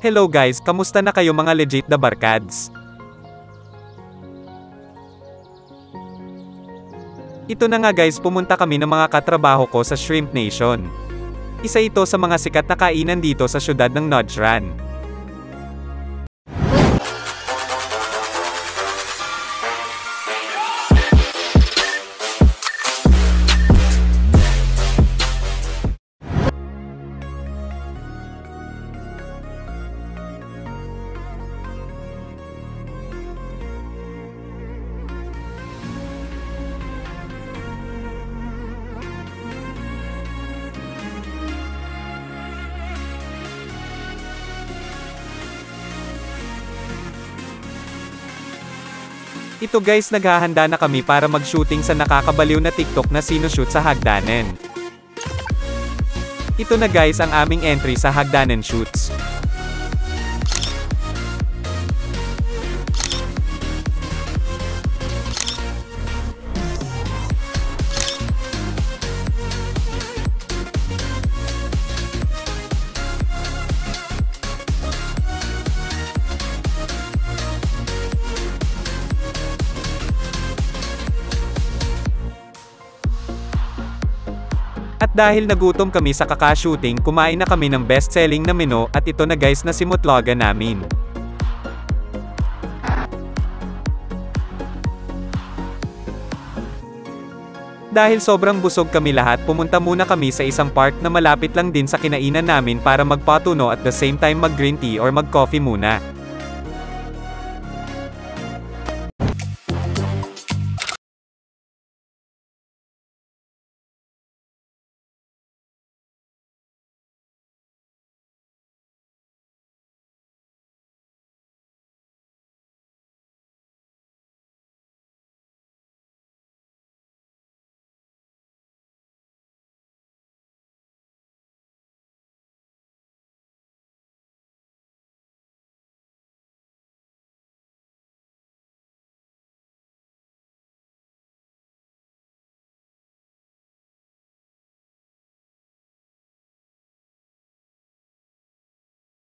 Hello guys, kamusta na kayo mga legit na barkads? Ito na nga guys, pumunta kami ng mga katrabaho ko sa Shrimp Nation. Isa ito sa mga sikat na kainan dito sa syudad ng Najran. Ito guys, naghahanda na kami para mag-shooting sa nakakabaliw na TikTok na sinushoot sa hagdanan. Ito na guys ang aming entry sa hagdanan shoots. At dahil nagutom kami sa kaka-shooting, kumain na kami ng best-selling na menu, at ito na guys na simutloga namin. Dahil sobrang busog kami lahat, pumunta muna kami sa isang park na malapit lang din sa kinainan namin para magpatuno at the same time mag-green tea or mag-coffee muna.